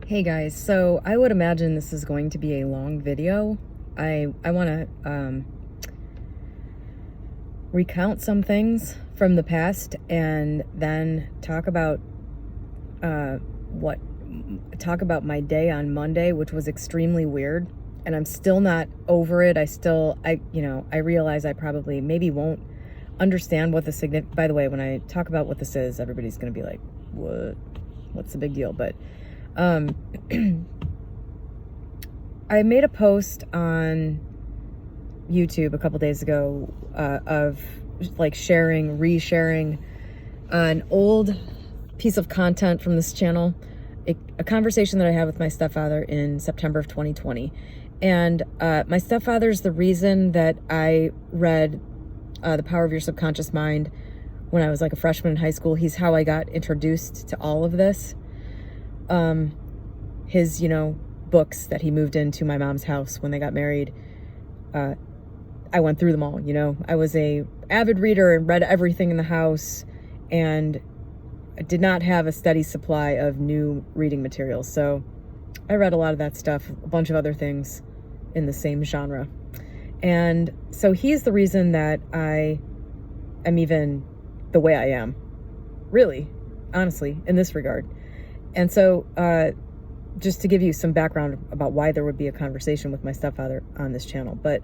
Hey guys, so I would imagine this is going to be a long video. I want to recount some things from the past and then talk about my day on Monday, which was extremely weird, and I'm still not over it. I realize I probably maybe won't understand what the by the way, when I talk about what this is, everybody's going to be like, what's the big deal? But I made a post on YouTube a couple days ago of like resharing an old piece of content from this channel, a conversation that I had with my stepfather in September of 2020. And my stepfather's the reason that I read The Power of Your Subconscious Mind when I was like a freshman in high school. He's how I got introduced to all of this. His, books that he moved into my mom's house when they got married. I went through them all, I was a avid reader and read everything in the house, and I did not have a steady supply of new reading materials. So I read a lot of that stuff, a bunch of other things in the same genre. And so he's the reason that I am even the way I am, really, honestly, in this regard. And so, just to give you some background about why there would be a conversation with my stepfather on this channel, but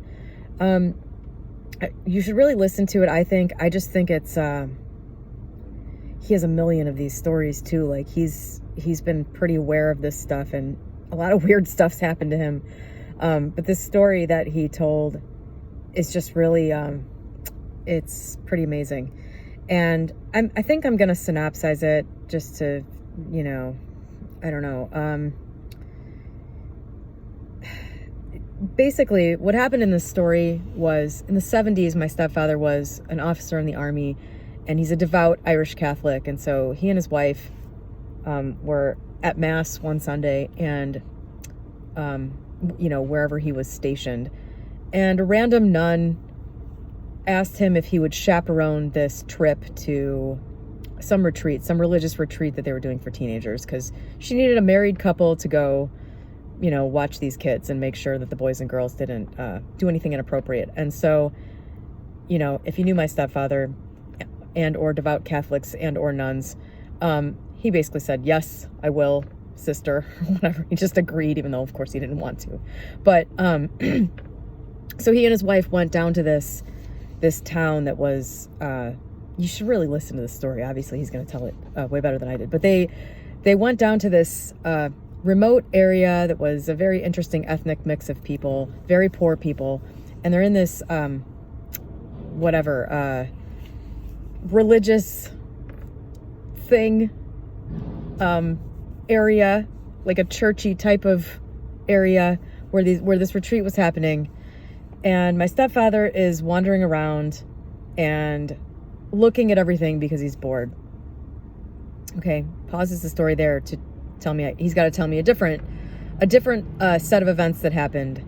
you should really listen to it. I just think it's he has a million of these stories too. Like he's been pretty aware of this stuff, and a lot of weird stuff's happened to him. But this story that he told is just really it's pretty amazing. And I think I'm gonna synopsize it just to, I don't know. Basically, what happened in this story was, in the 70s, my stepfather was an officer in the Army, and he's a devout Irish Catholic. And so he and his wife were at Mass one Sunday, and, wherever he was stationed. And a random nun asked him if he would chaperone this trip to some religious retreat that they were doing for teenagers, because she needed a married couple to go, watch these kids and make sure that the boys and girls didn't do anything inappropriate. And so, if you knew my stepfather and or devout Catholics and or nuns, he basically said, yes, I will, sister, whatever. He just agreed, even though of course he didn't want to. But so he and his wife went down to this town that was, you should really listen to this story. Obviously he's going to tell it way better than I did, but they went down to this remote area that was a very interesting ethnic mix of people, very poor people. And they're in this, religious thing, area, like a churchy type of area where this retreat was happening. And my stepfather is wandering around and looking at everything because he's bored. Okay, pauses the story there to tell me he's got to tell me a different set of events that happened,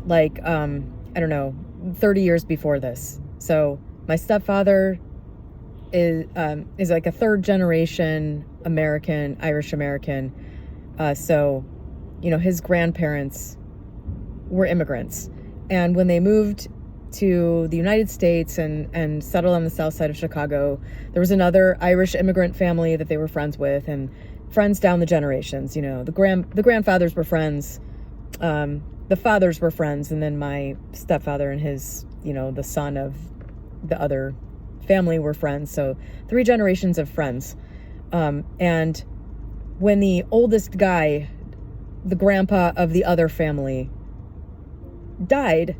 like I don't know, 30 years before this. So my stepfather is like a third generation American, Irish American. So his grandparents were immigrants, and when they moved to the United States and settled on the south side of Chicago, there was another Irish immigrant family that they were friends with, and friends down the generations. The grandfathers were friends, the fathers were friends, and then my stepfather and his, the son of the other family were friends. So 3 generations of friends. And when the oldest guy, the grandpa of the other family, died,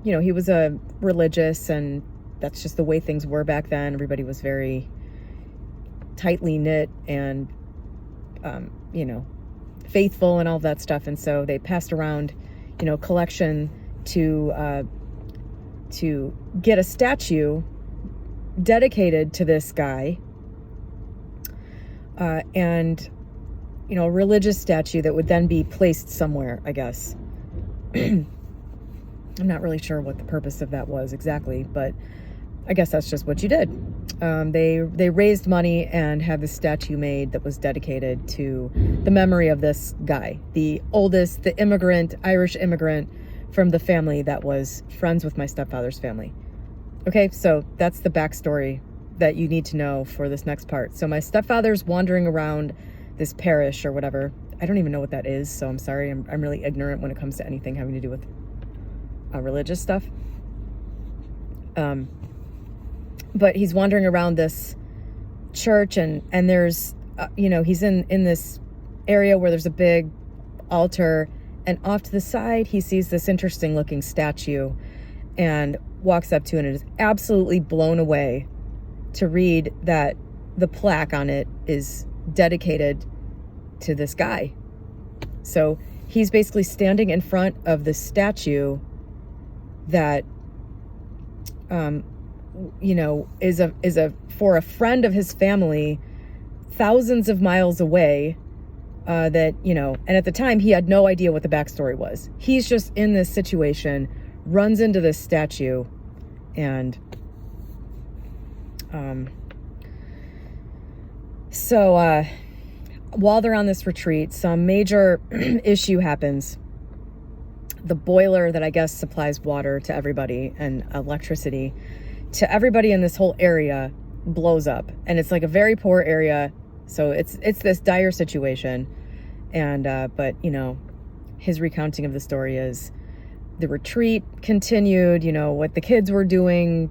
he was a religious, and that's just the way things were back then. Everybody was very tightly knit and, faithful and all that stuff. And so they passed around, collection to get a statue dedicated to this guy, and, a religious statue that would then be placed somewhere, I guess. I'm not really sure what the purpose of that was exactly, but I guess that's just what you did. They raised money and had this statue made that was dedicated to the memory of this guy, the oldest, the Irish immigrant from the family that was friends with my stepfather's family. Okay, so that's the backstory that you need to know for this next part. So my stepfather's wandering around this parish or whatever. I don't even know what that is, so I'm sorry. I'm really ignorant when it comes to anything having to do with religious stuff. But he's wandering around this church, and there's, he's in this area where there's a big altar, and off to the side, he sees this interesting looking statue and walks up to it and is absolutely blown away to read that the plaque on it is dedicated to this guy. So he's basically standing in front of the statue that, is for a friend of his family thousands of miles away, and at the time he had no idea what the backstory was. He's just in this situation, runs into this statue, and while they're on this retreat, some major issue happens. The boiler that I guess supplies water to everybody and electricity to everybody in this whole area blows up, and it's like a very poor area, so it's this dire situation. And but his recounting of the story is the retreat continued, what the kids were doing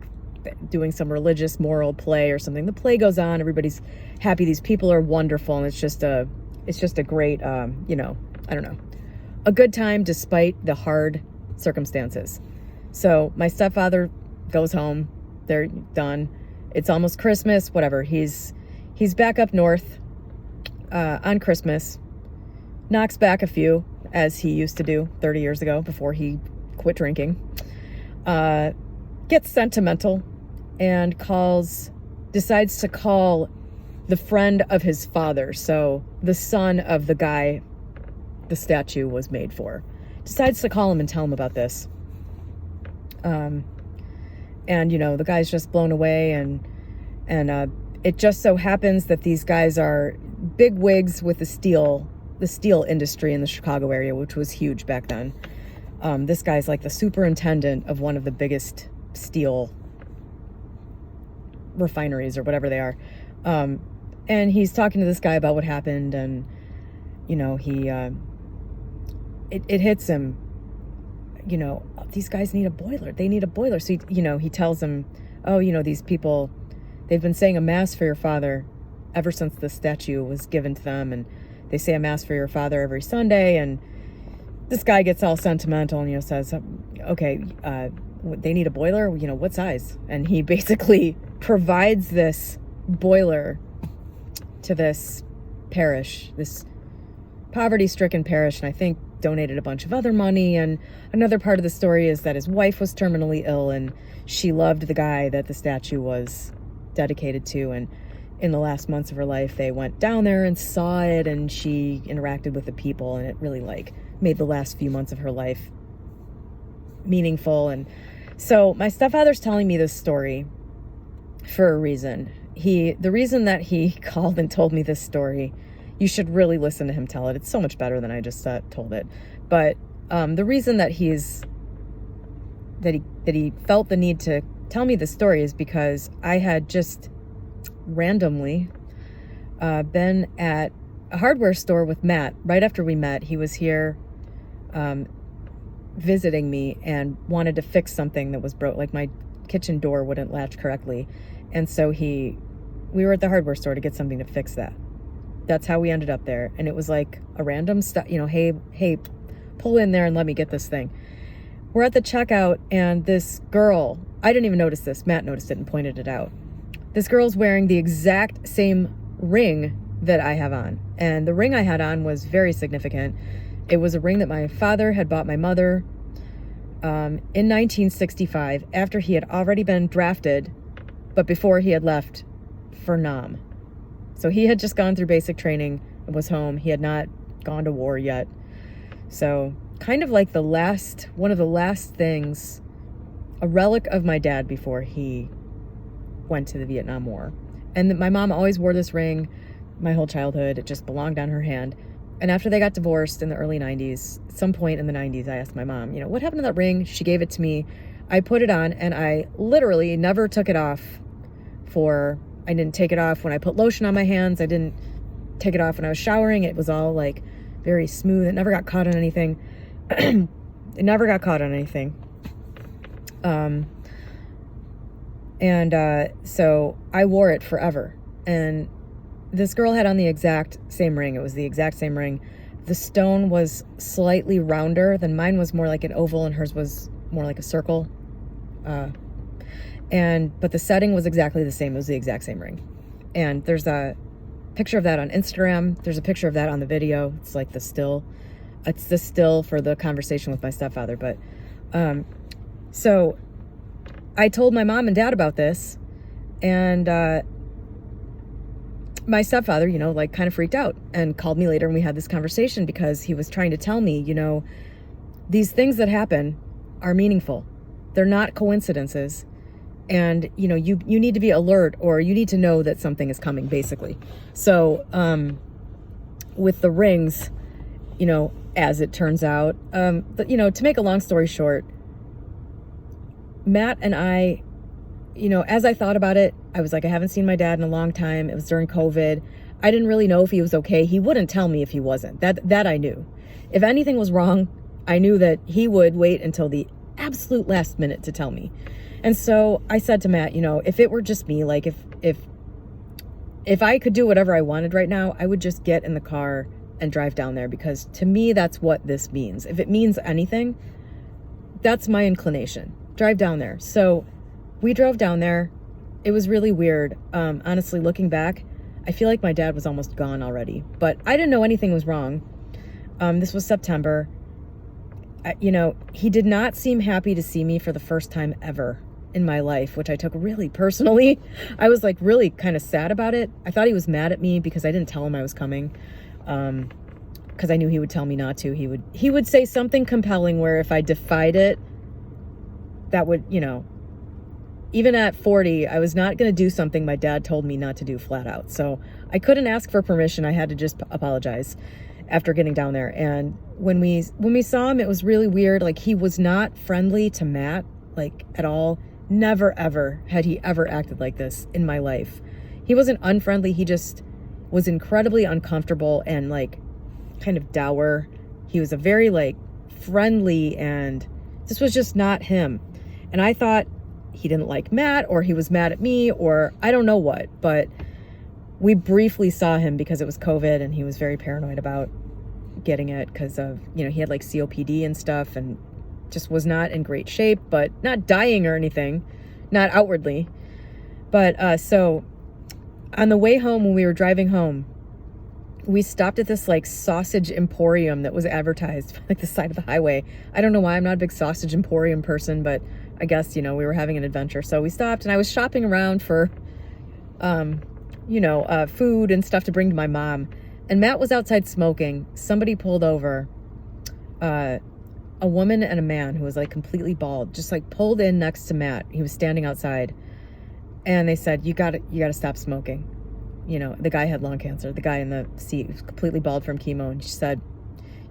some religious moral play or something. The play goes on, everybody's happy, these people are wonderful, and it's just a great I don't know, a good time despite the hard circumstances. So my stepfather goes home, they're done, it's almost Christmas, whatever, he's back up north on Christmas, knocks back a few, as he used to do 30 years ago before he quit drinking, gets sentimental, and decides to call the friend of his father, so the son of the guy the statue was made for, decides to call him and tell him about this. And the guy's just blown away, and it just so happens that these guys are big wigs with the steel industry in the Chicago area, which was huge back then. This guy's like the superintendent of one of the biggest steel refineries or whatever they are. And he's talking to this guy about what happened, and it hits him, these guys need a boiler. They need a boiler. So he tells him, these people, they've been saying a mass for your father ever since the statue was given to them, and they say a mass for your father every Sunday. And this guy gets all sentimental and says, okay, they need a boiler, what size? And he basically provides this boiler to this parish, this poverty-stricken parish, and I think donated a bunch of other money. And another part of the story is that his wife was terminally ill, and she loved the guy that the statue was dedicated to, and in the last months of her life they went down there and saw it, and she interacted with the people, and it really made the last few months of her life meaningful. And so my stepfather's telling me this story for a reason. The reason that he called and told me this story, you should really listen to him tell it. It's so much better than I just told it. But the reason that he felt the need to tell me this story is because I had just randomly been at a hardware store with Matt right after we met. He was here visiting me and wanted to fix something that was broke, like my kitchen door wouldn't latch correctly. And so we were at the hardware store to get something to fix that. That's how we ended up there. And it was like a random stuff, hey, pull in there and let me get this thing. We're at the checkout, and this girl, I didn't even notice this, Matt noticed it and pointed it out. This girl's wearing the exact same ring that I have on. And the ring I had on was very significant. It was a ring that my father had bought my mother in 1965, after he had already been drafted, but before he had left for Nam. So he had just gone through basic training and was home. He had not gone to war yet. So kind of like one of the last things, a relic of my dad before he went to the Vietnam War. And my mom always wore this ring my whole childhood. It just belonged on her hand. And after they got divorced in the early 90s, at some point in the 90s, I asked my mom, what happened to that ring? She gave it to me. I put it on, and I literally never took it off I didn't take it off when I put lotion on my hands. I didn't take it off when I was showering. It was all like very smooth. It never got caught on anything. It never got caught on anything. So I wore it forever. And this girl had on the exact same ring. It was the exact same ring. The stone was slightly rounder than mine. Was more like an oval, and hers was more like a circle. But the setting was exactly the same. It was the exact same ring. And there's a picture of that on Instagram. There's a picture of that on the video. It's like the still. It's the still for the conversation with my stepfather. But so I told my mom and dad about this, and my stepfather, kind of freaked out and called me later, and we had this conversation because he was trying to tell me, these things that happen are meaningful. They're not coincidences. And, you need to be alert, or you need to know that something is coming, basically. So, with the rings, as it turns out, but, to make a long story short, Matt and I, as I thought about it, I was like, I haven't seen my dad in a long time. It was during COVID. I didn't really know if he was okay. He wouldn't tell me if he wasn't. That I knew. If anything was wrong, I knew that he would wait until the absolute last minute to tell me. And so I said to Matt, if it were just me, like if I could do whatever I wanted right now, I would just get in the car and drive down there, because to me, that's what this means. If it means anything, that's my inclination. Drive down there. So we drove down there. It was really weird. Honestly, looking back, I feel like my dad was almost gone already, but I didn't know anything was wrong. This was September. He did not seem happy to see me for the first time ever in my life, which I took really personally. I was like really kind of sad about it. I thought he was mad at me because I didn't tell him I was coming. Because I knew he would tell me not to. He would say something compelling where if I defied it, that would, even at 40, I was not going to do something my dad told me not to do flat out. So I couldn't ask for permission. I had to just apologize after getting down there. And when we saw him, it was really weird. Like, he was not friendly to Matt, like, at all. Never, ever had he ever acted like this in my life. He wasn't unfriendly. He just was incredibly uncomfortable and, like, kind of dour. He was a very, like, friendly, and this was just not him. And I thought he didn't like Matt, or he was mad at me, or I don't know what, but we briefly saw him because it was COVID, and he was very paranoid about getting it because of, he had like COPD and stuff, and just was not in great shape, but not dying or anything, not outwardly. But so on the way home, when we were driving home, we stopped at this like sausage emporium that was advertised like the side of the highway. I don't know why. I'm not a big sausage emporium person, but I guess, we were having an adventure. So we stopped, and I was shopping around for, food and stuff to bring to my mom. And Matt was outside smoking. Somebody pulled over, a woman and a man who was like completely bald, just like pulled in next to Matt. He was standing outside, and they said, you gotta stop smoking. The guy had lung cancer. The guy in the seat was completely bald from chemo. And she said,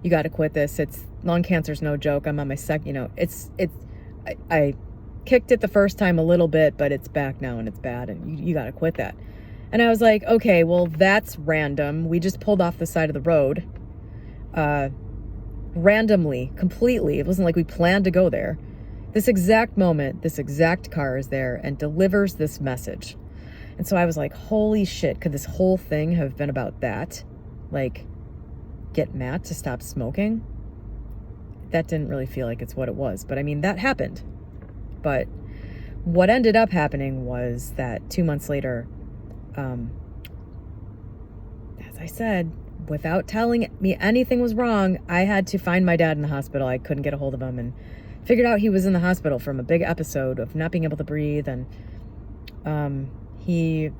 you got to quit this. Lung cancer's no joke. I'm on my second, I kicked it the first time a little bit, but it's back now and it's bad. And you got to quit that. And I was like, okay, well, that's random. We just pulled off the side of the road. Randomly, completely. It wasn't like we planned to go there. This exact moment, this exact car is there and delivers this message. And so I was like, holy shit, could this whole thing have been about that? Like, get Matt to stop smoking? That didn't really feel like it's what it was. But I mean, that happened. But what ended up happening was that 2 months later, as I said, without telling me anything was wrong, I had to find my dad in the hospital. I couldn't get a hold of him, and figured out he was in the hospital from a big episode of not being able to breathe. And he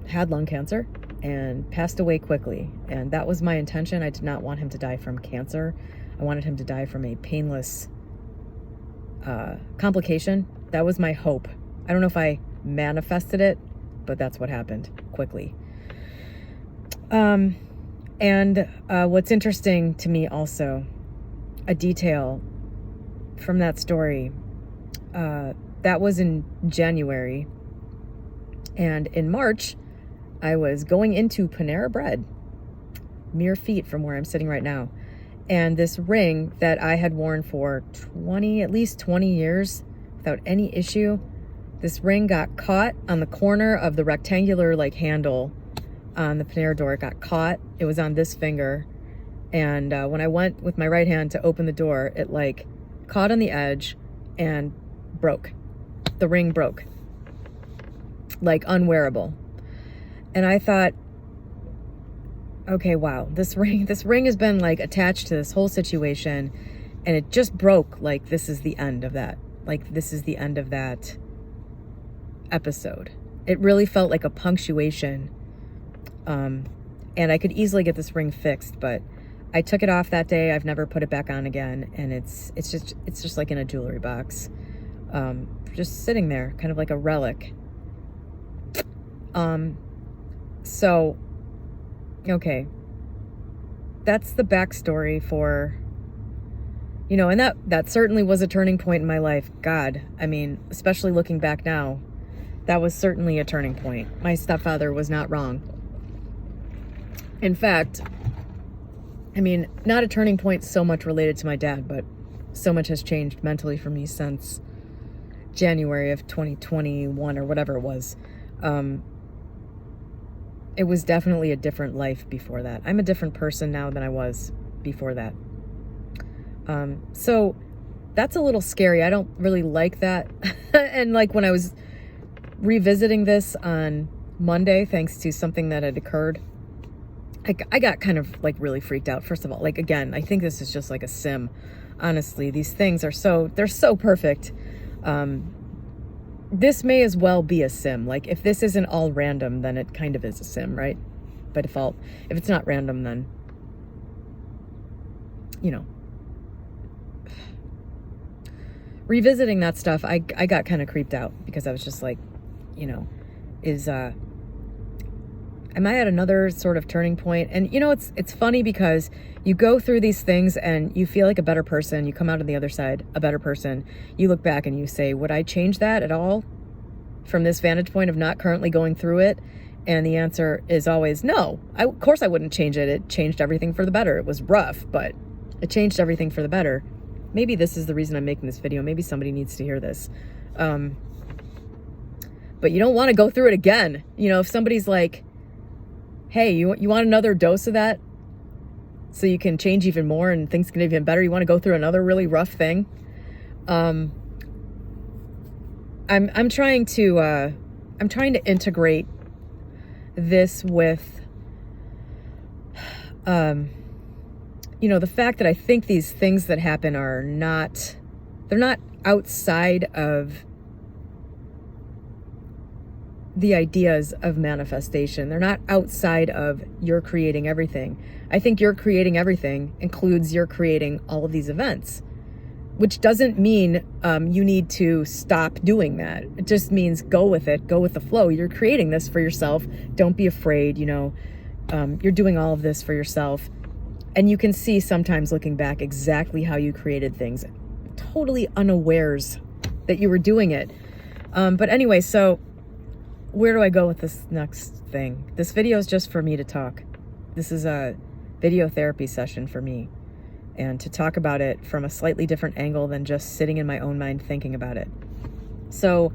had lung cancer and passed away quickly. And that was my intention. I did not want him to die from cancer. I wanted him to die from a painless complication. That was my hope. I don't know if I manifested it, but that's what happened quickly. And what's interesting to me also, a detail from that story, that was in January, and in March, I was going into Panera Bread, mere feet from where I'm sitting right now. And this ring that I had worn for at least 20 years without any issue, this ring got caught on the corner of the rectangular handle on the Panera door. It got caught. It was on this finger. And when I went with my right hand to open the door, it caught on the edge and broke. The ring broke. Unwearable. And I thought, okay, wow, this ring has been attached to this whole situation, and it just broke. This is the end of that. This is the end of that episode. It really felt like a punctuation. And I could easily get this ring fixed, but I took it off that day. I've never put it back on again, and it's just in a jewelry box, just sitting there, kind of like a relic. So, okay, that's the backstory for, and that certainly was a turning point in my life. God, I mean, especially looking back now, that was certainly a turning point. My stepfather was not wrong. In fact, I mean, not a turning point so much related to my dad, but so much has changed mentally for me since January of 2021 or whatever it was. It was definitely a different life before that. I'm a different person now than I was before that. So that's a little scary. I don't really like that. And when I was revisiting this on Monday, thanks to something that had occurred, I got kind of really freaked out. First of all, again, I think this is just a sim. Honestly, these things they're so perfect. This may as well be a sim. If this isn't all random, then it kind of is a sim, right? By default. If it's not random, then, revisiting that stuff, I got kind of creeped out because I was just am I at another sort of turning point? And it's funny because you go through these things and you feel like a better person. You come out on the other side a better person. You look back and you say, would I change that at all from this vantage point of not currently going through it? And the answer is always no. Of course I wouldn't change it. It changed everything for the better. It was rough, but it changed everything for the better. Maybe this is the reason I'm making this video. Maybe somebody needs to hear this. But you don't want to go through it again. If somebody's like, hey, you want another dose of that so you can change even more and things can get even better? You want to go through another really rough thing? I'm trying to integrate this with the fact that I think these things that happen they're not outside of the ideas of manifestation. They're not outside of you're creating everything. I think you're creating everything includes you're creating all of these events, which doesn't mean you need to stop doing that. It just means go with it, go with the flow. You're creating this for yourself. Don't be afraid, you're doing all of this for yourself. And you can see sometimes looking back exactly how you created things, totally unawares that you were doing it. But anyway, so where do I go with this next thing? This video is just for me to talk. This is a video therapy session for me, and to talk about it from a slightly different angle than just sitting in my own mind thinking about it. So,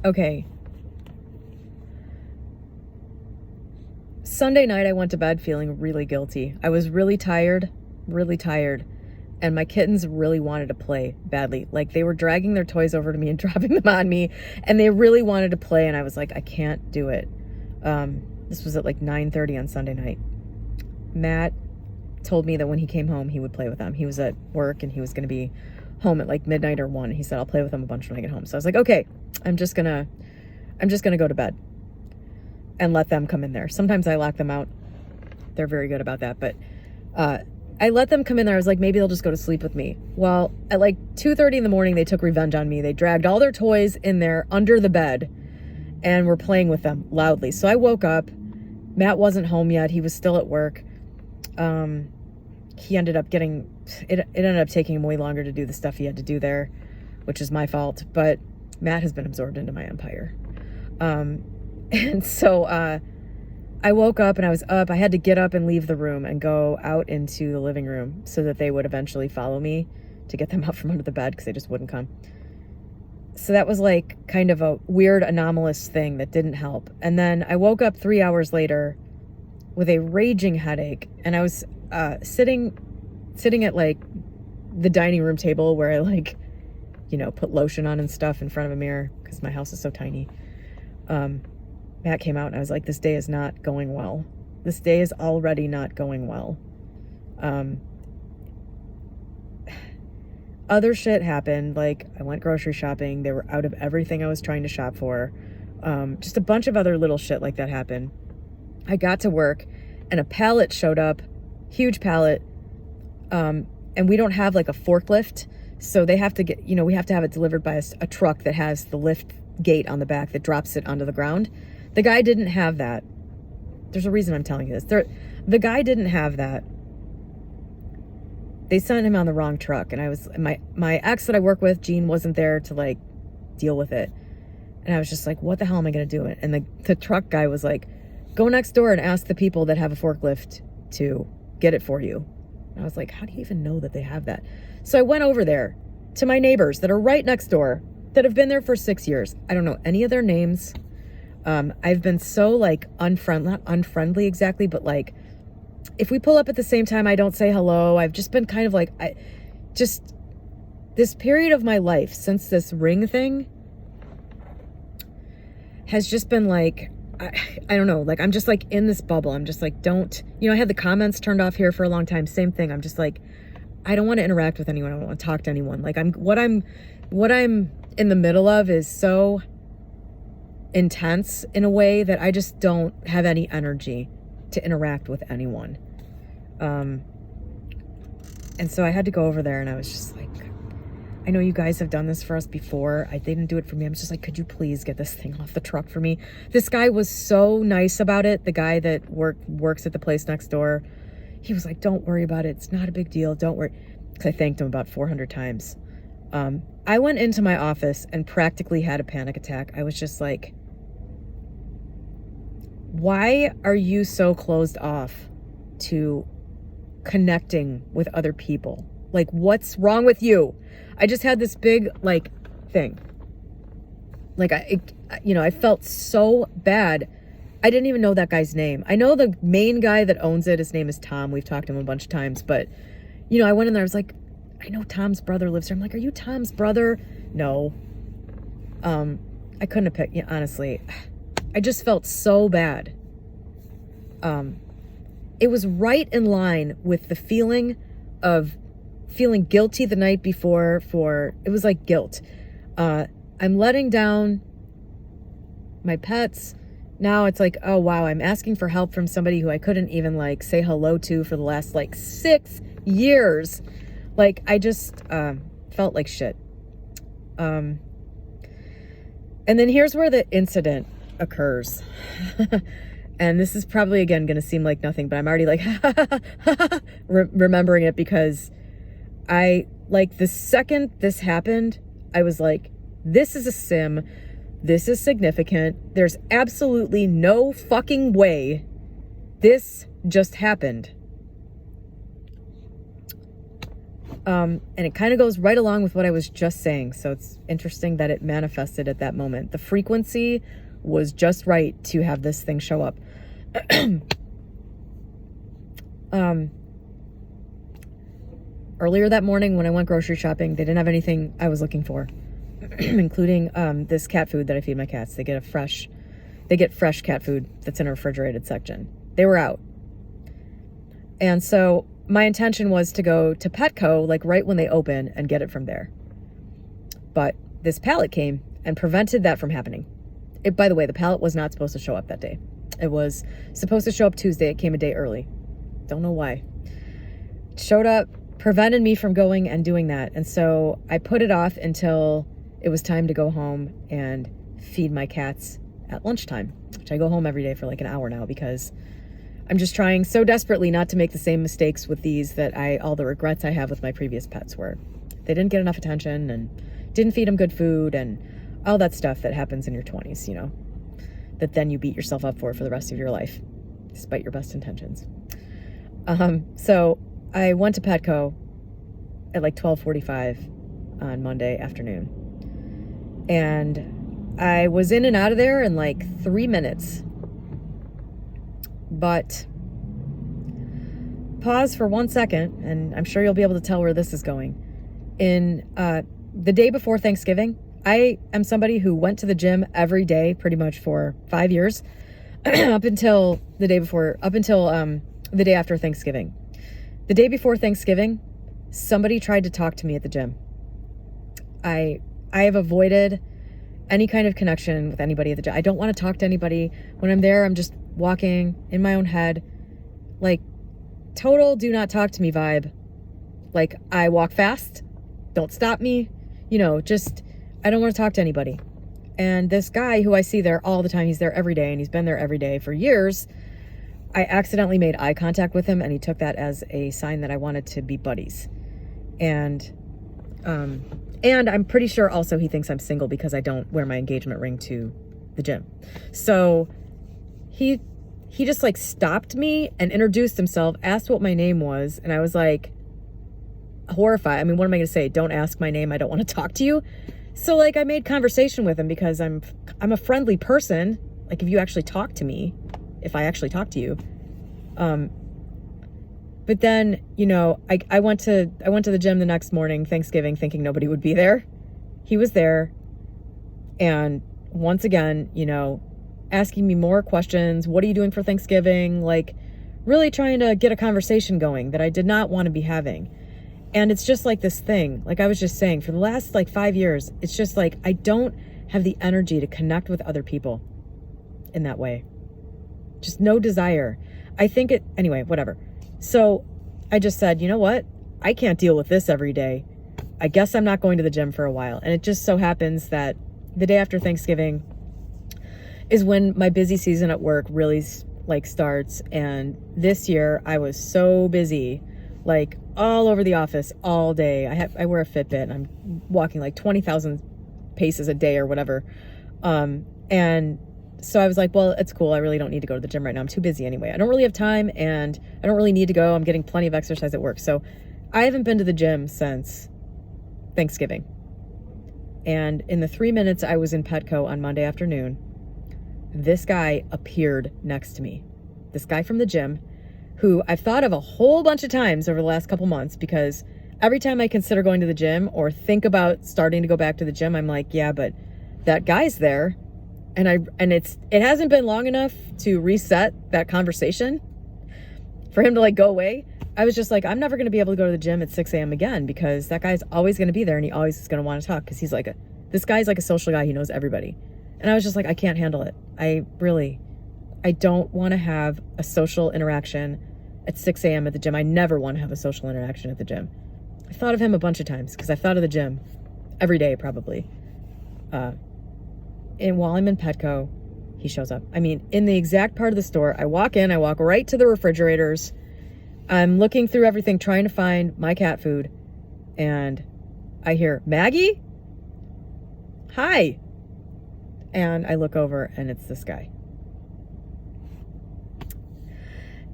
okay. Sunday night, I went to bed feeling really guilty. I was really tired. And my kittens really wanted to play badly. They were dragging their toys over to me and dropping them on me, and they really wanted to play. And I was like, I can't do it. This was at 9:30 on Sunday night. Matt told me that when he came home, he would play with them. He was at work and he was going to be home at midnight or 1. He said, I'll play with them a bunch when I get home. So I was like, okay, I'm just gonna go to bed and let them come in there. Sometimes I lock them out. They're very good about that. But I let them come in there. I was like, maybe they'll just go to sleep with me. Well, at like 2:30 in the morning, they took revenge on me. They dragged all their toys in there under the bed and were playing with them loudly. So I woke up. Matt wasn't home yet. He was still at work. He ended up getting, it ended up taking him way longer to do the stuff he had to do there, which is my fault. But Matt has been absorbed into my empire. And so I woke up and I was up. I had to get up and leave the room and go out into the living room so that they would eventually follow me to get them out from under the bed because they just wouldn't come. So that was like kind of a weird anomalous thing that didn't help. And then I woke up 3 hours later with a raging headache, and I was sitting at like the dining room table where I like, you know, put lotion on and stuff in front of a mirror because my house is so tiny. Matt came out and I was like, this day is not going well. This day is already not going well. Other shit happened. Like I went grocery shopping. They were out of everything I was trying to shop for. Just a bunch of other little shit like that happened. I got to work and a pallet showed up, huge pallet. And we don't have like a forklift. So they have to get, you know, we have to have it delivered by a truck that has the lift gate on the back that drops it onto the ground. The guy didn't have that. There's a reason I'm telling you this. The guy didn't have that. They sent him on the wrong truck, and I was my ex that I work with, Jean, wasn't there to like deal with it. And I was just like, what the hell am I going to do? And the truck guy was like, go next door and ask the people that have a forklift to get it for you. And I was like, how do you even know that they have that? So I went over there to my neighbors that are right next door that have been there for 6 years. I don't know any of their names. I've been so like not unfriendly exactly, but like if we pull up at the same time, I don't say hello. I've just been kind of like, this period of my life since this ring thing has just been like, I don't know, like I'm just like in this bubble. I'm just like, I had the comments turned off here for a long time. Same thing. I'm just like, I don't want to interact with anyone. I don't want to talk to anyone. Like what I'm in the middle of is so intense in a way that I just don't have any energy to interact with anyone. And so I had to go over there and I was just like, I know you guys have done this for us before. They didn't do it for me. I'm just like, could you please get this thing off the truck for me? This guy was so nice about it. The guy that works at the place next door, he was like, don't worry about it. It's not a big deal. Don't worry. Because I thanked him about 400 times. I went into my office and practically had a panic attack. I was just like, why are you so closed off to connecting with other people? Like, what's wrong with you? I just had this big, like, thing. Like, I felt so bad. I didn't even know that guy's name. I know the main guy that owns it. His name is Tom. We've talked to him a bunch of times. But, I went in there. I was like, I know Tom's brother lives here. I'm like, are you Tom's brother? No. I couldn't have picked, honestly. I just felt so bad. It was right in line with the feeling of feeling guilty the night before it was like guilt. I'm letting down my pets. Now it's like, oh wow, I'm asking for help from somebody who I couldn't even like say hello to for the last like 6 years. Like I just felt like shit. And then here's where the incident occurs. And this is probably, again, going to seem like nothing, but I'm already like, remembering it because the second this happened, I was like, this is a sim. This is significant. There's absolutely no fucking way this just happened. And it kind of goes right along with what I was just saying. So it's interesting that it manifested at that moment. The frequency was just right to have this thing show up. Earlier that morning when I went grocery shopping, they didn't have anything I was looking for, including this cat food that I feed my cats. They get fresh cat food that's in a refrigerated section. They were out. And so my intention was to go to Petco, like right when they open, and get it from there. But this pallet came and prevented that from happening. By the way, the pallet was not supposed to show up that day. It was supposed to show up Tuesday. It came a day early. Don't know why. showed up, prevented me from going and doing that. And so I put it off until it was time to go home and feed my cats at lunchtime, which I go home every day for like an hour now because I'm just trying so desperately not to make the same mistakes with these that all the regrets I have with my previous pets where they didn't get enough attention and didn't feed them good food and all that stuff that happens in your 20s, you know, that then you beat yourself up for the rest of your life, despite your best intentions. So I went to Petco at like 12:45 on Monday afternoon. And I was in and out of there in like 3 minutes. But pause for 1 second, and I'm sure you'll be able to tell where this is going. In the day before Thanksgiving, I am somebody who went to the gym every day pretty much for 5 years up until the day after Thanksgiving. The day before Thanksgiving, somebody tried to talk to me at the gym. I have avoided any kind of connection with anybody at the gym. I don't want to talk to anybody. When I'm there, I'm just walking in my own head. Like, total do not talk to me vibe. Like, I walk fast. Don't stop me. You know, just, I don't want to talk to anybody. And this guy who I see there all the time, he's there every day and he's been there every day for years. I accidentally made eye contact with him and he took that as a sign that I wanted to be buddies. And I'm pretty sure also he thinks I'm single because I don't wear my engagement ring to the gym. So he just like stopped me and introduced himself, asked what my name was. And I was like horrified. I mean, what am I going to say? Don't ask my name. I don't want to talk to you. So like I made conversation with him because I'm a friendly person. Like if you actually talk to me, if I actually talk to you. But then, you know, I went to the gym the next morning, Thanksgiving, thinking nobody would be there. He was there. And once again, you know, asking me more questions. What are you doing for Thanksgiving? Like really trying to get a conversation going that I did not want to be having. And it's just like this thing, like I was just saying, for the last like 5 years, it's just like, I don't have the energy to connect with other people in that way. Just no desire. Anyway, whatever. So I just said, you know what? I can't deal with this every day. I guess I'm not going to the gym for a while. And it just so happens that the day after Thanksgiving is when my busy season at work really like starts. And this year I was so busy, like all over the office all day. I wear a Fitbit and I'm walking like 20,000 paces a day or whatever. And so I was like, well, it's cool. I really don't need to go to the gym right now. I'm too busy anyway. I don't really have time and I don't really need to go. I'm getting plenty of exercise at work. So I haven't been to the gym since Thanksgiving. And in the 3 minutes I was in Petco on Monday afternoon, this guy appeared next to me. This guy from the gym who I've thought of a whole bunch of times over the last couple months because every time I consider going to the gym or think about starting to go back to the gym, I'm like, yeah, but that guy's there. And it hasn't been long enough to reset that conversation for him to like go away. I was just like, I'm never going to be able to go to the gym at 6 a.m. again because that guy's always going to be there and he always is going to want to talk because this guy's like a social guy. He knows everybody. And I was just like, I can't handle it. I don't want to have a social interaction at 6 a.m. at the gym. I never want to have a social interaction at the gym. I thought of him a bunch of times because I thought of the gym every day probably. And while I'm in Petco, he shows up. I mean, in the exact part of the store, I walk right to the refrigerators. I'm looking through everything, trying to find my cat food. And I hear, Maggie? Hi. And I look over and it's this guy.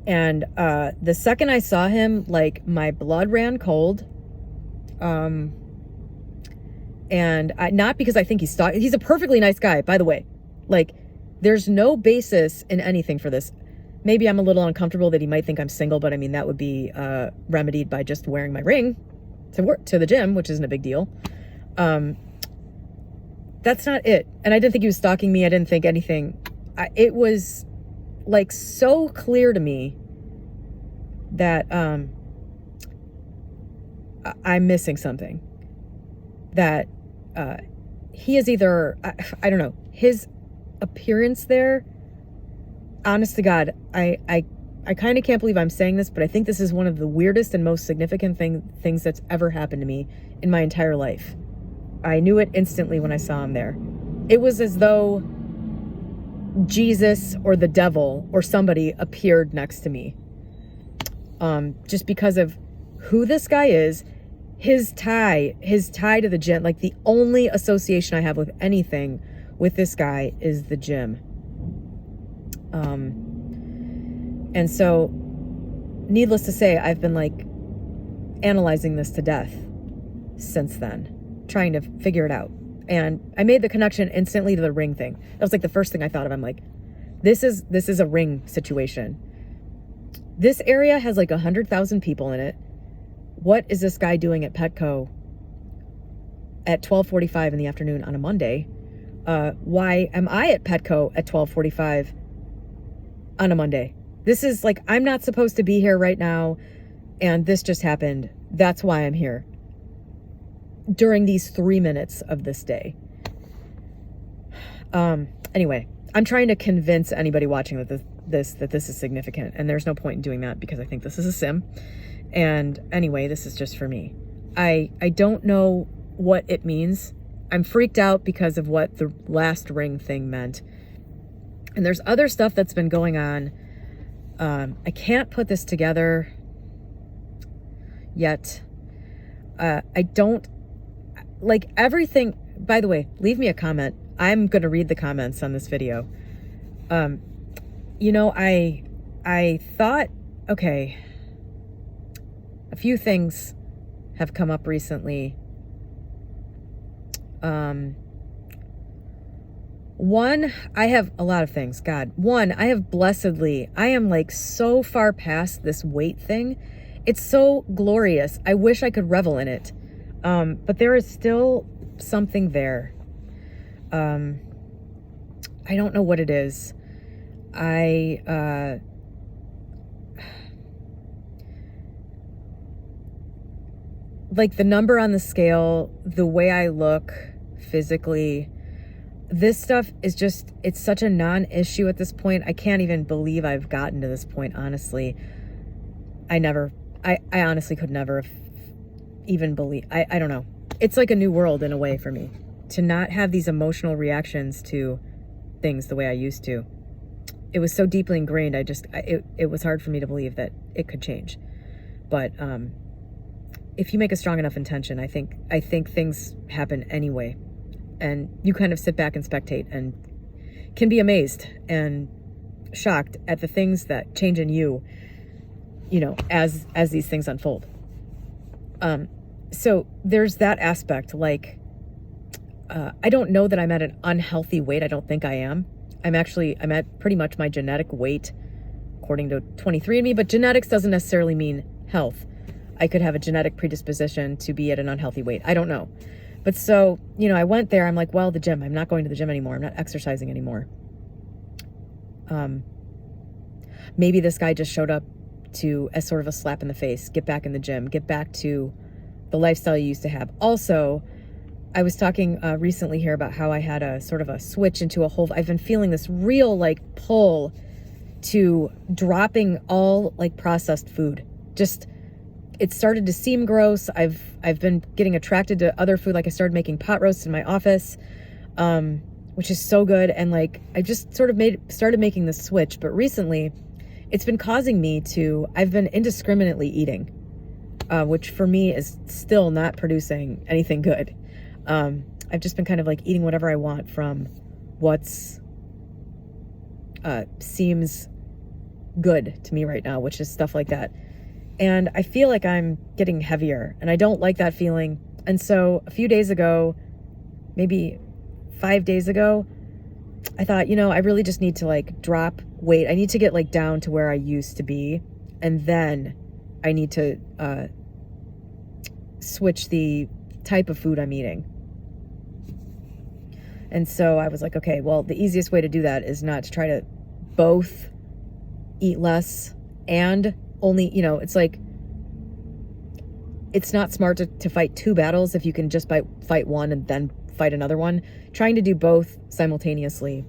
And the second I saw him, like my blood ran cold. And not because I think he's a perfectly nice guy, by the way. Like, there's no basis in anything for this. Maybe I'm a little uncomfortable that he might think I'm single, but I mean, that would be remedied by just wearing my ring to the gym, which isn't a big deal. That's not it. And I didn't think he was stalking me. I didn't think anything. It was like so clear to me that I'm missing something. That he is either, I don't know, his appearance there, honest to God, I I kind of can't believe I'm saying this, but I think this is one of the weirdest and most significant things that's ever happened to me in my entire life. I knew it instantly when I saw him there. It was as though Jesus or the devil or somebody appeared next to me. Just because of who this guy is, his tie to the gym. Like, the only association I have with anything with this guy is the gym. And so, needless to say, I've been like analyzing this to death since then, trying to figure it out. And I made the connection instantly to the ring thing. That was like the first thing I thought of. I'm like, this is a ring situation. This area has like 100,000 people in it. What is this guy doing at Petco at 12:45 in the afternoon on a Monday? Why am I at Petco at 12:45 on a Monday? This is like, I'm not supposed to be here right now, and this just happened. That's why I'm here during these 3 minutes of this day. Anyway, I'm trying to convince anybody watching that this is significant, and there's no point in doing that because I think this is a sim. And anyway, this is just for me. I don't know what it means. I'm freaked out because of what the last ring thing meant. And there's other stuff that's been going on. I can't put this together yet. I don't like everything. By the way, leave me a comment. I'm going to read the comments on this video. You know, I thought, okay, a few things have come up recently. One, I have a lot of things. God, one, I have blessedly, I am like so far past this weight thing. It's so glorious. I wish I could revel in it. But there is still something there. I don't know what it is. Like the number on the scale, the way I look physically, this stuff is just, it's such a non-issue at this point. I can't even believe I've gotten to this point, honestly. I honestly could never have even believe. I don't know. It's like a new world in a way for me to not have these emotional reactions to things the way I used to. It was so deeply ingrained. It was hard for me to believe that it could change. But, if you make a strong enough intention, I think things happen anyway. And you kind of sit back and spectate and can be amazed and shocked at the things that change in you, you know, as these things unfold. So there's that aspect. Like, I don't know that I'm at an unhealthy weight. I don't think I am. I'm at pretty much my genetic weight according to 23andMe, but genetics doesn't necessarily mean health. I could have a genetic predisposition to be at an unhealthy weight. I don't know. But so, you know, I went there. I'm like, well, the gym. I'm not going to the gym anymore. I'm not exercising anymore. Maybe this guy just showed up as sort of a slap in the face. Get back in the gym. Get back to the lifestyle you used to have. Also, I was talking recently here about how I had a sort of a switch into a whole. I've been feeling this real like pull to dropping all like processed food. Just, it started to seem gross. I've been getting attracted to other food. Like I started making pot roasts in my office, which is so good. And like, I just sort of started making the switch. But recently it's been causing me I've been indiscriminately eating, which for me is still not producing anything good. I've just been kind of like eating whatever I want from what's, seems good to me right now, which is stuff like that. And I feel like I'm getting heavier and I don't like that feeling. And so a few days ago, maybe 5 days ago, I thought, you know, I really just need to like drop weight. I need to get like down to where I used to be. And then I need to switch the type of food I'm eating. And so I was like, okay, well, the easiest way to do that is not to try to both eat less and only, you know, it's like, it's not smart to fight two battles if you can just fight one and then fight another one. Trying to do both simultaneously.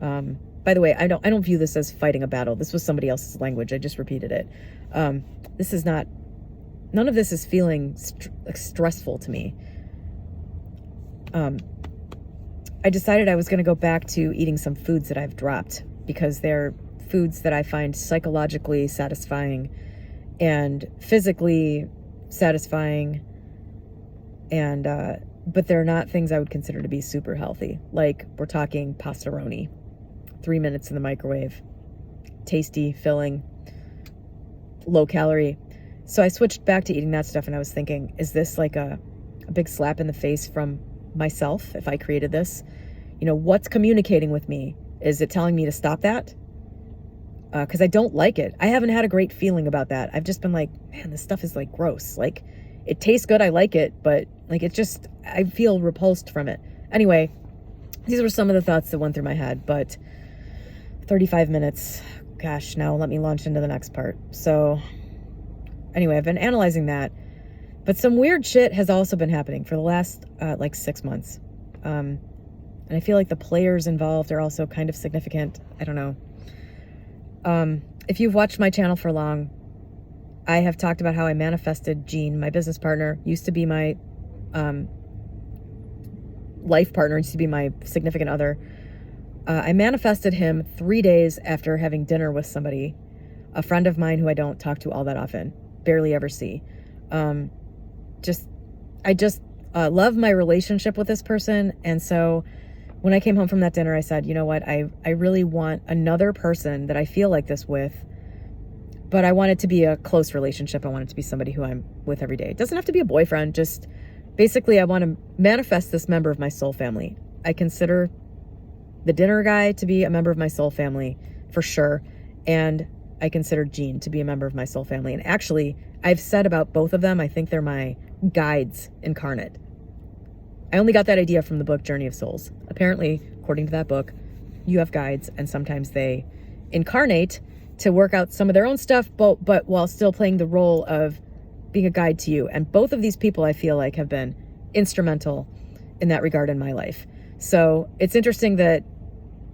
By By the way, I don't view this as fighting a battle. This was somebody else's language. I just repeated it. This is not, none of this is feeling stressful to me. I decided I was going to go back to eating some foods that I've dropped because they're foods that I find psychologically satisfying and physically satisfying, and but they're not things I would consider to be super healthy. Like, we're talking pastaroni, 3 minutes in the microwave, tasty, filling, low calorie. So I switched back to eating that stuff, and I was thinking, is this like a big slap in the face from myself if I created this? You know, what's communicating with me? Is it telling me to stop that? Because I don't like it. I haven't had a great feeling about that. I've just been like, man, this stuff is like gross. Like, it tastes good, I like it, but like, it just, I feel repulsed from it. Anyway, these were some of the thoughts that went through my head, but 35 minutes, gosh, now let me launch into the next part. So anyway, I've been analyzing that, but some weird shit has also been happening for the last like 6 months. And I feel like the players involved are also kind of significant. I don't know. If you've watched my channel for long, I have talked about how I manifested Gene, my business partner, used to be my life partner, used to be my significant other. I manifested him 3 days after having dinner with somebody, a friend of mine who I don't talk to all that often, barely ever see. I just love my relationship with this person. And so when I came home from that dinner, I said, you know what, I really want another person that I feel like this with, but I want it to be a close relationship. I want it to be somebody who I'm with every day. It doesn't have to be a boyfriend. Just basically, I want to manifest this member of my soul family. I consider the dinner guy to be a member of my soul family for sure. And I consider Gene to be a member of my soul family. And actually, I've said about both of them, I think they're my guides incarnate. I only got that idea from the book Journey of Souls. Apparently, according to that book, you have guides, and sometimes they incarnate to work out some of their own stuff, but while still playing the role of being a guide to you. And both of these people, I feel like, have been instrumental in that regard in my life. So it's interesting that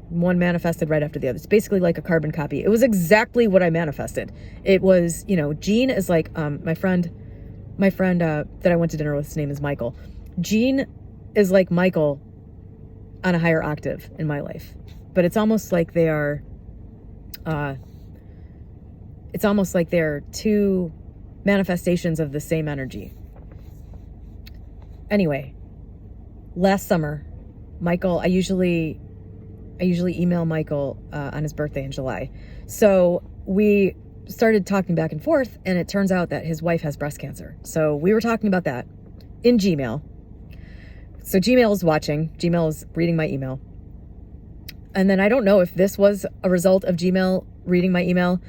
one manifested right after the other. It's basically like a carbon copy. It was exactly what I manifested. It was, you know, Gene is like my friend that I went to dinner with, his name is Michael. Gene is like Michael on a higher octave in my life, but it's almost like they are two manifestations of the same energy. Anyway, last summer, Michael, I usually email Michael on his birthday in July. So we started talking back and forth, and it turns out that his wife has breast cancer. So we were talking about that in Gmail. So Gmail is watching. Gmail is reading my email. And then I don't know if this was a result of Gmail reading my email,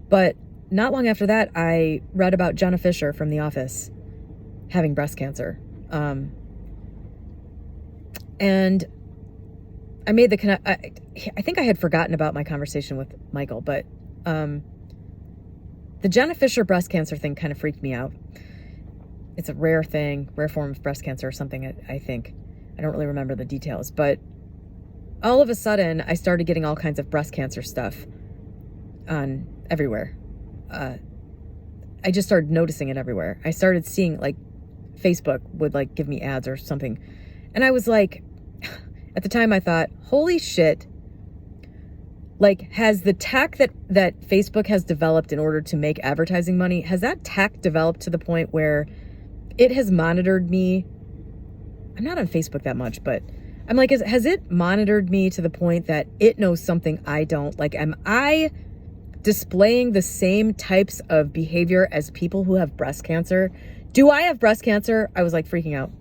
but not long after that, I read about Jenna Fisher from The Office having breast cancer. And I made the I think I had forgotten about my conversation with Michael, but the Jenna Fisher breast cancer thing kind of freaked me out. It's a rare thing, rare form of breast cancer or something, I think. I don't really remember the details, but all of a sudden I started getting all kinds of breast cancer stuff on everywhere. I just started noticing it everywhere. I started seeing, like, Facebook would like give me ads or something. And I was like, at the time I thought, holy shit, like, has the tech that Facebook has developed in order to make advertising money, has that tech developed to the point where it has monitored me? I'm not on Facebook that much, but I'm like, has it monitored me to the point that it knows something I don't? Like, am I displaying the same types of behavior as people who have breast cancer? Do I have breast cancer? I was like freaking out.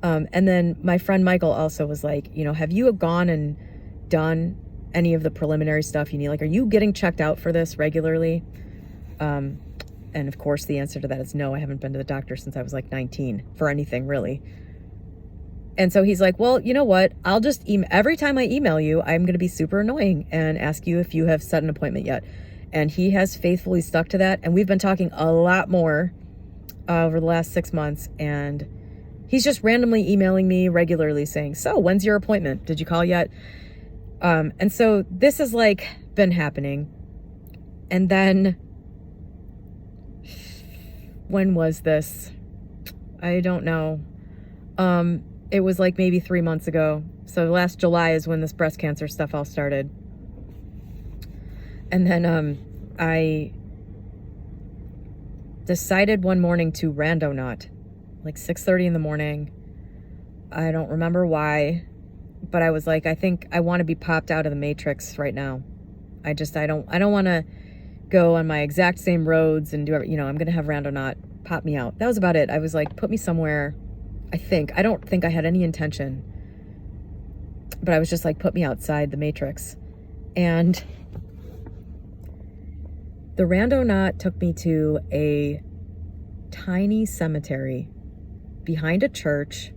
And then my friend Michael also was like, you know, have you gone and done any of the preliminary stuff you need? Like, are you getting checked out for this regularly? And of course, the answer to that is no. I haven't been to the doctor since I was like 19 for anything, really. And so he's like, well, you know what? I'll just every time I email you, I'm going to be super annoying and ask you if you have set an appointment yet. And he has faithfully stuck to that. And we've been talking a lot more over the last 6 months. And he's just randomly emailing me regularly saying, so when's your appointment? Did you call yet? And so this has like been happening. And then when was this? I don't know. It was like maybe 3 months ago. So last July is when this breast cancer stuff all started. And then I decided one morning to rando-naut, like 6:30 in the morning. I don't remember why, but I was like, I think I want to be popped out of the matrix right now. I don't want to go on my exact same roads and do it. I'm going to have rando-naut pop me out. That was about it. I was like, put me somewhere. I don't think I had any intention, but I was just like, put me outside the matrix. And the rando-naut took me to a tiny cemetery behind a church.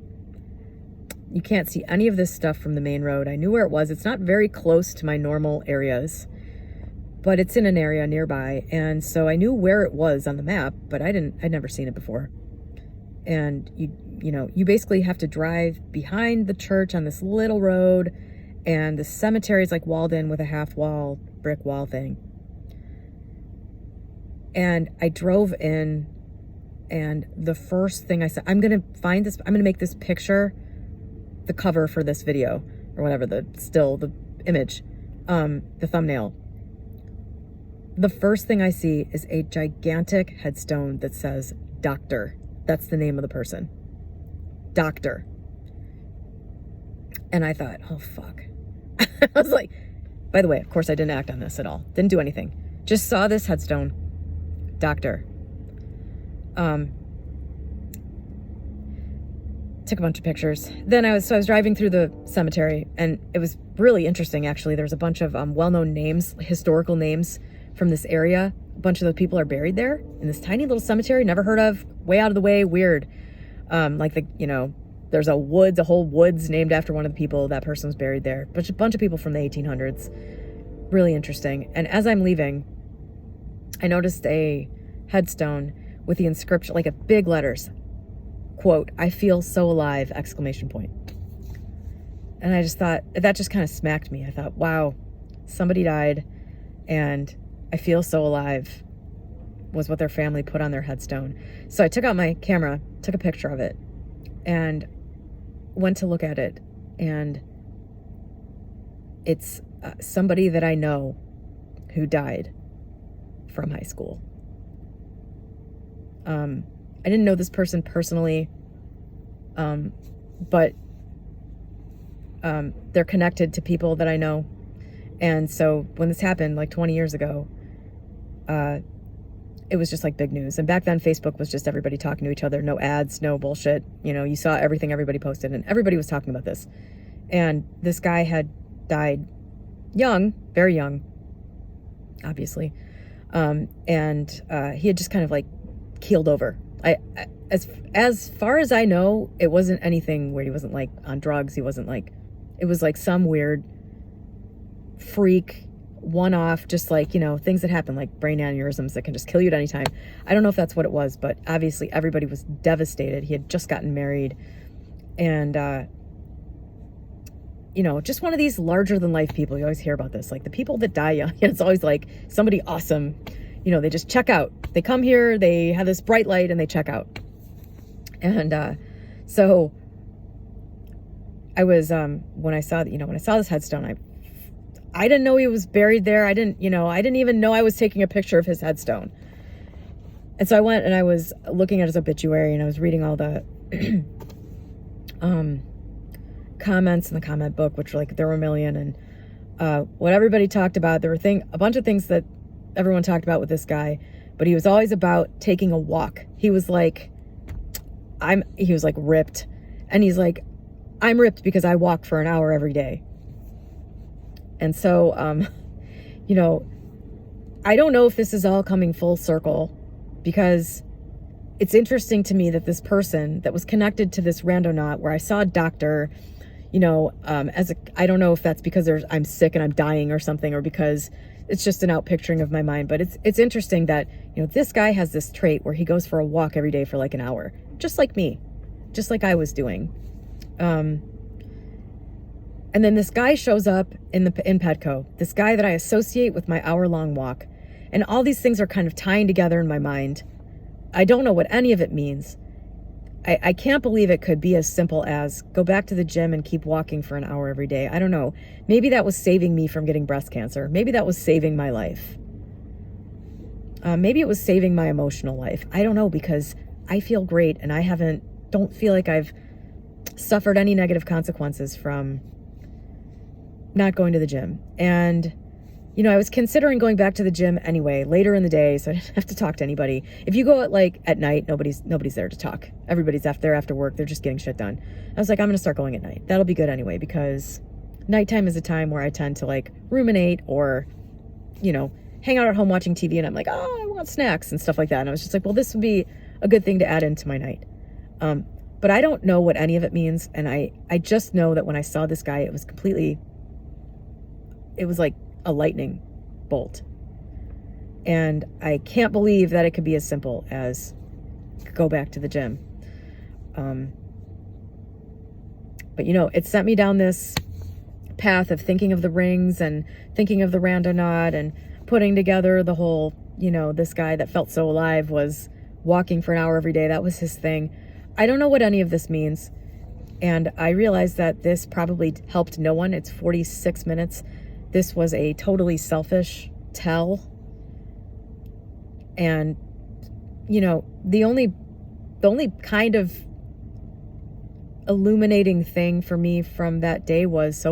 You can't see any of this stuff from the main road. I knew where it was. It's not very close to my normal areas, but it's in an area nearby. And so I knew where it was on the map, but I'd never seen it before. And you basically have to drive behind the church on this little road, and the cemetery is like walled in with a half wall, brick wall thing. And I drove in, and the first thing I said, I'm going to make this picture the cover for this video, or whatever, the image, the thumbnail. The first thing I see is a gigantic headstone that says Doctor. That's the name of the person. Doctor. And I thought, oh, fuck. I was like, by the way, of course I didn't act on this at all. Didn't do anything. Just saw this headstone. Doctor. Took a bunch of pictures. Then I was driving through the cemetery, and it was really interesting, actually. There was a bunch of well-known names, historical names from this area. A bunch of the people are buried there in this tiny little cemetery, never heard of, way out of the way, weird. There's a whole woods named after one of the people. That person was buried there. But a bunch of people from the 1800s. Really interesting. And as I'm leaving, I noticed a headstone with the inscription, like a big letters, quote, "I feel so alive!" exclamation point. And I just thought, that just kind of smacked me. I thought, wow, somebody died, and I feel so alive was what their family put on their headstone. So I took out my camera, took a picture of it, and went to look at it. And it's somebody that I know who died from high school. I didn't know this person personally, but they're connected to people that I know. And so when this happened like 20 years ago, it was just like big news. And back then Facebook was just everybody talking to each other, no ads, no bullshit. You saw everything everybody posted, and everybody was talking about this. And this guy had died young, very young, obviously. And he had just kind of like keeled over. As far as I know, it wasn't anything where he wasn't like on drugs. He wasn't like, it was like some weird freak one-off, just like, things that happen, like brain aneurysms that can just kill you at any time. I don't know if that's what it was, but obviously everybody was devastated. He had just gotten married, and just one of these larger than life people. You always hear about this, like the people that die young. It's always like somebody awesome, they just check out. They come here, they have this bright light, and they check out. And so I was when I saw this headstone, I didn't know he was buried there. I didn't even know I was taking a picture of his headstone. And so I went and I was looking at his obituary, and I was reading all the comments in the comment book, which were like, there were a million, and what everybody talked about. There were a bunch of things that everyone talked about with this guy, but he was always about taking a walk. He was like ripped, and he's like, I'm ripped because I walk for an hour every day. And so, I don't know if this is all coming full circle, because it's interesting to me that this person that was connected to this rando-naut, where I saw a doctor, I don't know if that's because I'm sick and I'm dying or something, or because it's just an out picturing of my mind. But it's interesting that, this guy has this trait where he goes for a walk every day for like an hour, just like me, just like I was doing. And then this guy shows up in Petco, this guy that I associate with my hour-long walk. And all these things are kind of tying together in my mind. I don't know what any of it means. I can't believe it could be as simple as go back to the gym and keep walking for an hour every day. I don't know. Maybe that was saving me from getting breast cancer. Maybe that was saving my life. Maybe it was saving my emotional life. I don't know, because I feel great and I don't feel like I've suffered any negative consequences from not going to the gym. And I was considering going back to the gym anyway, later in the day, so I didn't have to talk to anybody. If you go at night, nobody's there to talk. Everybody's there after work. They're just getting shit done. I was like, I'm going to start going at night. That'll be good anyway, because nighttime is a time where I tend to ruminate or, hang out at home watching TV, and I'm like, oh, I want snacks and stuff like that. And I was just like, well, this would be a good thing to add into my night. But I don't know what any of it means. And I just know that when I saw this guy, it was like a lightning bolt. And I can't believe that it could be as simple as go back to the gym. But it sent me down this path of thinking of the rings and thinking of the randonaught and putting together the whole, this guy that felt so alive was walking for an hour every day. That was his thing. I don't know what any of this means. And I realized that this probably helped no one. It's 46 minutes. This was a totally selfish tell. And, the only kind of illuminating thing for me from that day was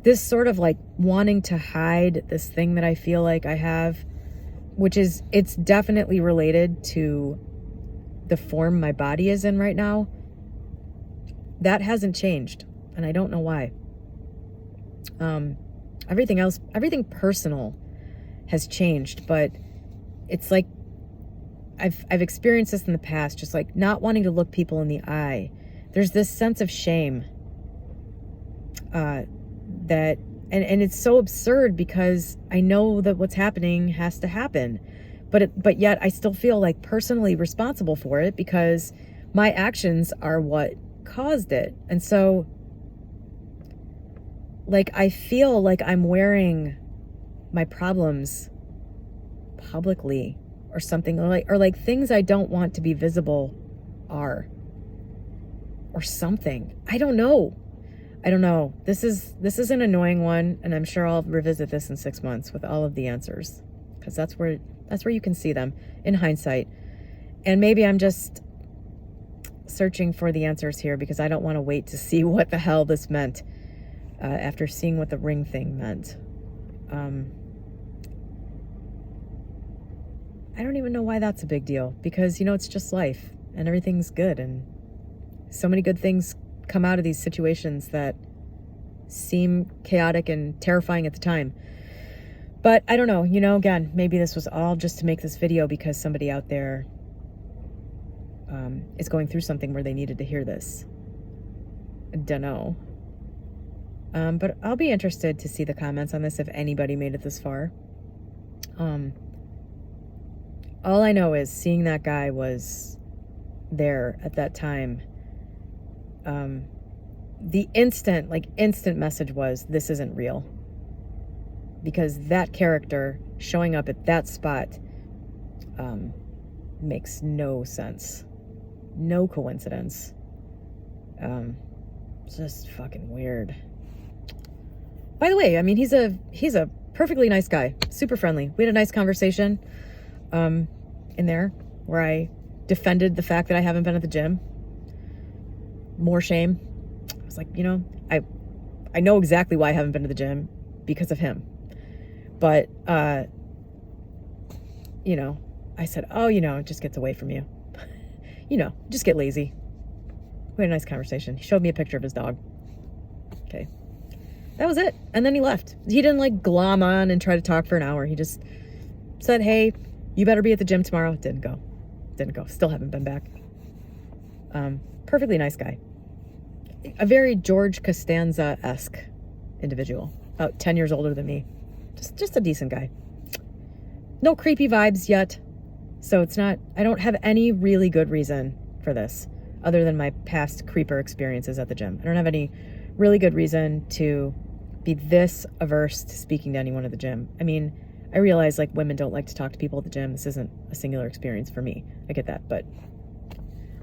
this sort of wanting to hide this thing that I feel like I have, which is, it's definitely related to the form my body is in right now. That hasn't changed, and I don't know why. Everything personal has changed, but it's like I've experienced this in the past, just not wanting to look people in the eye. There's this sense of shame that, and it's so absurd because I know that what's happening has to happen, but yet I still feel personally responsible for it because my actions are what caused it. And so I feel like I'm wearing my problems publicly or something, or things I don't want to be visible are, or something. I don't know. This is an annoying one, and I'm sure I'll revisit this in 6 months with all of the answers, because that's where you can see them in hindsight. And maybe I'm just searching for the answers here because I don't want to wait to see what the hell this meant after seeing what the ring thing meant. I don't even know why that's a big deal, because it's just life and everything's good, and so many good things come out of these situations that seem chaotic and terrifying at the time. But I don't know, again, maybe this was all just to make this video because somebody out there is going through something where they needed to hear this. I don't know. But I'll be interested to see the comments on this if anybody made it this far. All I know is seeing that guy was there at that time. The instant message was, this isn't real. Because that character showing up at that spot makes no sense. No coincidence. Just fucking weird. By the way, I mean, he's a perfectly nice guy. Super friendly. We had a nice conversation in there where I defended the fact that I haven't been at the gym. More shame. I was like, I know exactly why I haven't been to the gym, because of him. But, I said, oh, it just gets away from you. Just get lazy. We had a nice conversation. He showed me a picture of his dog. Okay. That was it. And then he left. He didn't glom on and try to talk for an hour. He just said, hey, you better be at the gym tomorrow. Didn't go. Still haven't been back. Perfectly nice guy. A very George Costanza-esque individual. About 10 years older than me. Just a decent guy. No creepy vibes yet. So I don't have any really good reason for this other than my past creeper experiences at the gym. I don't have any really good reason to be this averse to speaking to anyone at the gym. I mean, I realize like women don't like to talk to people at the gym. This isn't a singular experience for me. I get that, but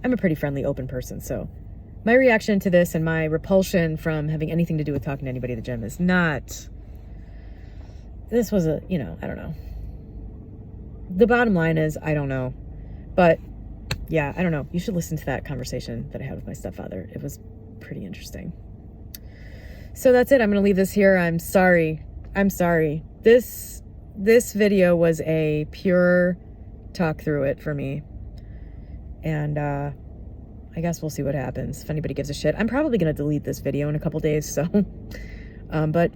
I'm a pretty friendly, open person. So my reaction to this and my repulsion from having anything to do with talking to anybody at the gym is not, this was a, you know, I don't know. The bottom line is, I don't know. But yeah, I don't know. You should listen to that conversation that I had with my stepfather. It was pretty interesting. So that's it. I'm going to leave this here. I'm sorry. This video was a pure talk through it for me. And I guess we'll see what happens. If anybody gives a shit, I'm probably going to delete this video in a couple days. So, but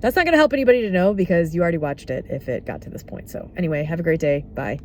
that's not going to help anybody to know because you already watched it if it got to this point. So anyway, have a great day. Bye.